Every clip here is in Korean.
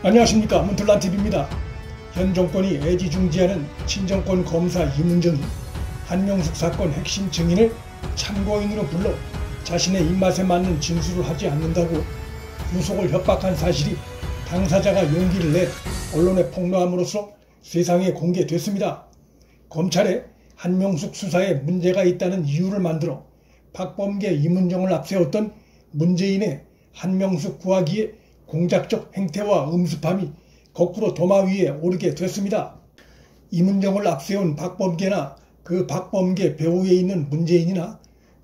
안녕하십니까, 문틀란TV입니다. 현 정권이 애지중지하는 친정권 검사 이문정이 한명숙 사건 핵심 증인을 참고인으로 불러 자신의 입맛에 맞는 진술을 하지 않는다고 구속을 협박한 사실이 당사자가 용기를 내 언론에 폭로함으로써 세상에 공개됐습니다. 검찰에 한명숙 수사에 문제가 있다는 이유를 만들어 박범계, 이문정을 앞세웠던 문재인의 한명숙 구하기에 공작적 행태와 음습함이 거꾸로 도마 위에 오르게 됐습니다. 이문정을 앞세운 박범계나 그 박범계 배후에 있는 문재인이나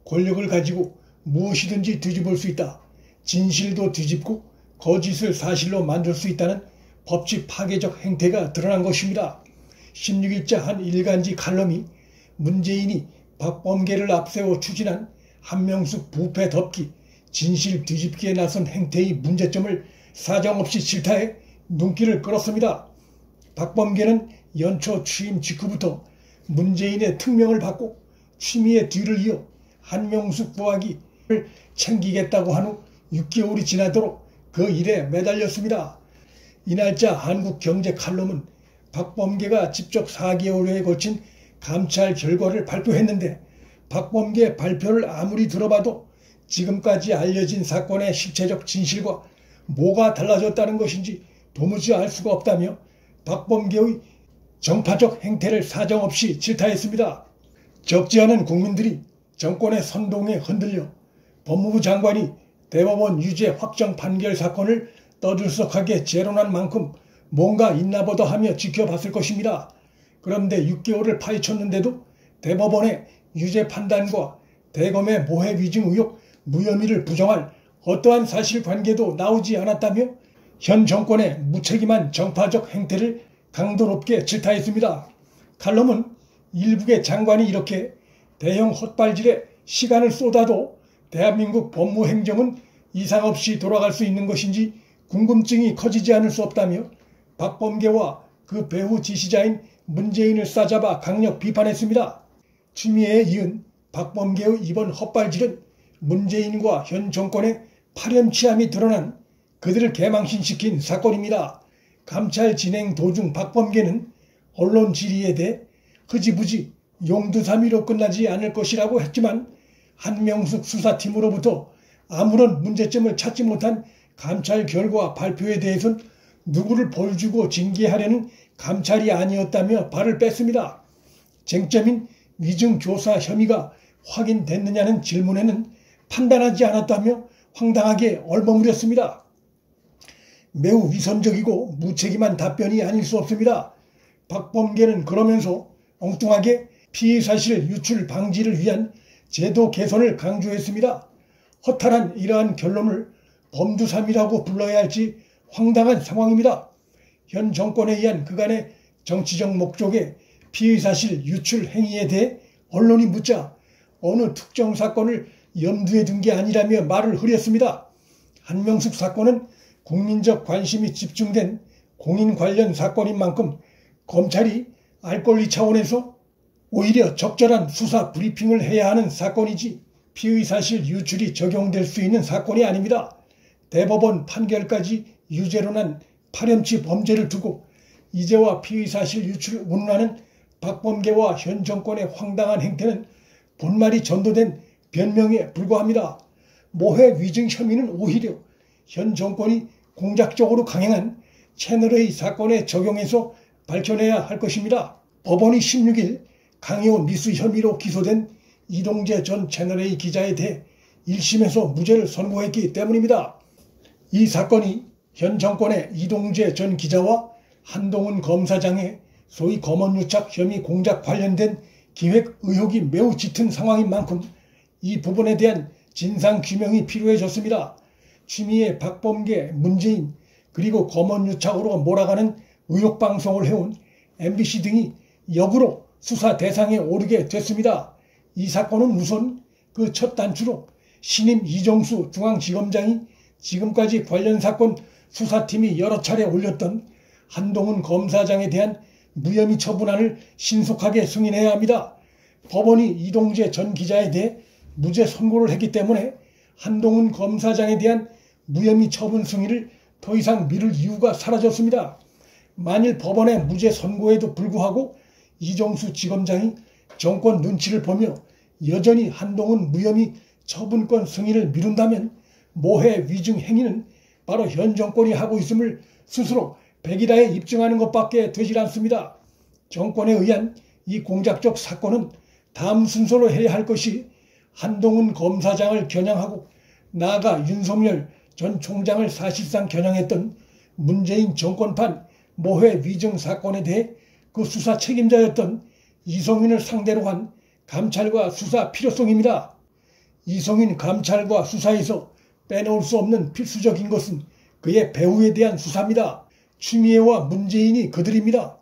권력을 가지고 무엇이든지 뒤집을 수 있다. 진실도 뒤집고 거짓을 사실로 만들 수 있다는 법치 파괴적 행태가 드러난 것입니다. 16일자 한 일간지 칼럼이 문재인이 박범계를 앞세워 추진한 한명숙 부패 덮기, 진실 뒤집기에 나선 행태의 문제점을 사정없이 질타해 눈길을 끌었습니다. 박범계는 연초 취임 직후부터 문재인의 특명을 받고 취미의 뒤를 이어 한명숙 구하기를 챙기겠다고 한 후 6개월이 지나도록 그 일에 매달렸습니다. 이날자 한국경제 칼럼은 박범계가 직접 4개월여에 걸친 감찰 결과를 발표했는데 박범계 발표를 아무리 들어봐도 지금까지 알려진 사건의 실체적 진실과 뭐가 달라졌다는 것인지 도무지 알 수가 없다며 박범계의 정파적 행태를 사정없이 질타했습니다. 적지 않은 국민들이 정권의 선동에 흔들려 법무부 장관이 대법원 유죄 확정 판결 사건을 떠들썩하게 재론한 만큼 뭔가 있나보다 하며 지켜봤을 것입니다. 그런데 6개월을 파헤쳤는데도 대법원의 유죄 판단과 대검의 모해 위증 의혹 무혐의를 부정할 어떠한 사실관계도 나오지 않았다며 현 정권의 무책임한 정파적 행태를 강도 높게 질타했습니다. 칼럼은 일국의 장관이 이렇게 대형 헛발질에 시간을 쏟아도 대한민국 법무행정은 이상 없이 돌아갈 수 있는 것인지 궁금증이 커지지 않을 수 없다며 박범계와 그 배후 지시자인 문재인을 싸잡아 강력 비판했습니다. 추미애에 이은 박범계의 이번 헛발질은 문재인과 현 정권의 파렴치함이 드러난 그들을 개망신시킨 사건입니다. 감찰 진행 도중 박범계는 언론 질의에 대해 흐지부지 용두사미로 끝나지 않을 것이라고 했지만 한명숙 수사팀으로부터 아무런 문제점을 찾지 못한 감찰 결과 발표에 대해선 누구를 벌주고 징계하려는 감찰이 아니었다며 발을 뺐습니다. 쟁점인 위증교사 혐의가 확인됐느냐는 질문에는 판단하지 않았다며 황당하게 얼버무렸습니다. 매우 위선적이고 무책임한 답변이 아닐 수 없습니다. 박범계는 그러면서 엉뚱하게 피의사실 유출 방지를 위한 제도 개선을 강조했습니다. 허탈한 이러한 결론을 범두삼이라고 불러야 할지 황당한 상황입니다. 현 정권에 의한 그간의 정치적 목적의 피의사실 유출 행위에 대해 언론이 묻자 어느 특정 사건을 염두에 둔 게 아니라며 말을 흐렸습니다. 한명숙 사건은 국민적 관심이 집중된 공인 관련 사건인 만큼 검찰이 알 권리 차원에서 오히려 적절한 수사 브리핑을 해야 하는 사건이지 피의사실 유출이 적용될 수 있는 사건이 아닙니다. 대법원 판결까지 유죄로 난 파렴치 범죄를 두고 이제와 피의사실 유출을 운운하는 박범계와 현 정권의 황당한 행태는 본말이 전도된 변명에 불과합니다. 모해 위증 혐의는 오히려 현 정권이 공작적으로 강행한 채널A 사건에 적용해서 밝혀내야 할 것입니다. 법원이 16일 강요 미수 혐의로 기소된 이동재 전 채널A 기자에 대해 1심에서 무죄를 선고했기 때문입니다. 이 사건이 현 정권의 이동재 전 기자와 한동훈 검사장의 소위 검언유착 혐의 공작 관련된 기획 의혹이 매우 짙은 상황인 만큼 이 부분에 대한 진상규명이 필요해졌습니다. 추미애, 박범계, 문재인 그리고 검언유착으로 몰아가는 의혹방송을 해온 MBC 등이 역으로 수사 대상에 오르게 됐습니다. 이 사건은 우선 그 첫 단추로 신임 이정수 중앙지검장이 지금까지 관련 사건 수사팀이 여러 차례 올렸던 한동훈 검사장에 대한 무혐의 처분안을 신속하게 승인해야 합니다. 법원이 이동재 전 기자에 대해 무죄 선고를 했기 때문에 한동훈 검사장에 대한 무혐의 처분 승인을 더 이상 미룰 이유가 사라졌습니다. 만일 법원의 무죄 선고에도 불구하고 이정수 지검장이 정권 눈치를 보며 여전히 한동훈 무혐의 처분권 승인을 미룬다면 모해 위증 행위는 바로 현 정권이 하고 있음을 스스로 백일하에 입증하는 것밖에 되질 않습니다. 정권에 의한 이 공작적 사건은 다음 순서로 해야 할 것이 한동훈 검사장을 겨냥하고 나아가 윤석열 전 총장을 사실상 겨냥했던 문재인 정권판 모해 위증 사건에 대해 그 수사 책임자였던 이성윤을 상대로 한 감찰과 수사 필요성입니다. 이성윤 감찰과 수사에서 빼놓을 수 없는 필수적인 것은 그의 배후에 대한 수사입니다. 추미애와 문재인이 그들입니다.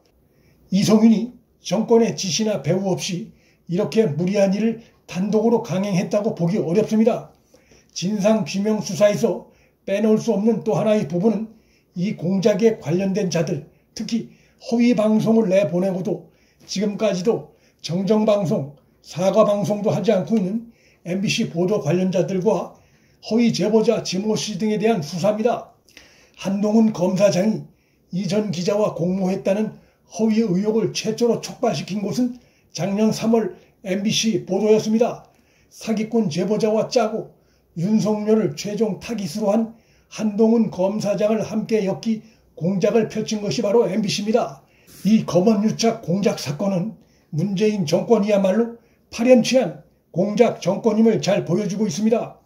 이성윤이 정권의 지시나 배후 없이 이렇게 무리한 일을 단독으로 강행했다고 보기 어렵습니다. 진상규명 수사에서 빼놓을 수 없는 또 하나의 부분은 이 공작에 관련된 자들, 특히 허위 방송을 내보내고도 지금까지도 정정방송, 사과방송도 하지 않고 있는 MBC 보도 관련자들과 허위 제보자 지모 씨 등에 대한 수사입니다. 한동훈 검사장이 이 전 기자와 공모했다는 허위 의혹을 최초로 촉발시킨 곳은 작년 3월 MBC 보도였습니다. 사기꾼 제보자와 짜고 윤석열을 최종 타깃으로 한 한동훈 검사장을 함께 엮기 공작을 펼친 것이 바로 MBC입니다. 이 검언유착 공작 사건은 문재인 정권이야말로 파렴치한 공작 정권임을 잘 보여주고 있습니다.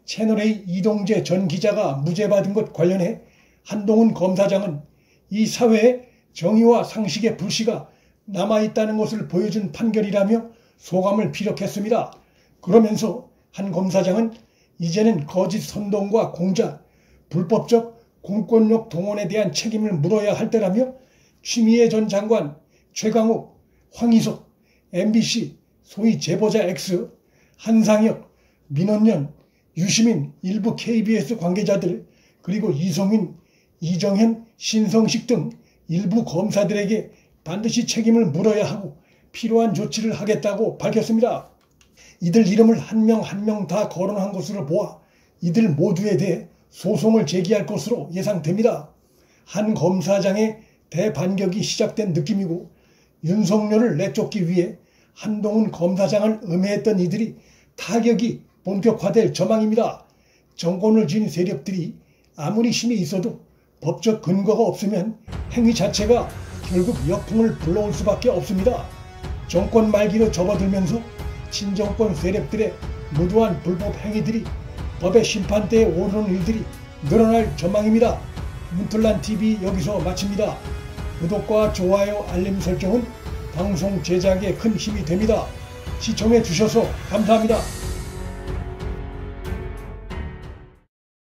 채널A 이동재 전 기자가 무죄받은 것 관련해 한동훈 검사장은 이 사회에 정의와 상식의 불씨가 남아있다는 것을 보여준 판결이라며 소감을 피력했습니다. 그러면서 한 검사장은 이제는 거짓 선동과 공작, 불법적 공권력 동원에 대한 책임을 물어야 할 때라며 추미애 전 장관, 최강욱, 황희석, MBC, 소위 제보자 X, 한상혁, 민원연, 유시민, 일부 KBS 관계자들, 그리고 이성윤, 이정현, 신성식 등 일부 검사들에게 반드시 책임을 물어야 하고 필요한 조치를 하겠다고 밝혔습니다. 이들 이름을 한 명 한 명 다 거론한 것으로 보아 이들 모두에 대해 소송을 제기할 것으로 예상됩니다. 한 검사장의 대반격이 시작된 느낌이고 윤석열을 내쫓기 위해 한동훈 검사장을 음해했던 이들이 타격이 본격화될 전망입니다. 정권을 쥔 세력들이 아무리 힘이 있어도 법적 근거가 없으면 행위 자체가 결국 역풍을 불러올 수밖에 없습니다. 정권 말기로 접어들면서 친정권 세력들의 무도한 불법 행위들이 법의 심판대에 오르는 일들이 늘어날 전망입니다. 문틀란TV 여기서 마칩니다. 구독과 좋아요, 알림 설정은 방송 제작에 큰 힘이 됩니다. 시청해 주셔서 감사합니다.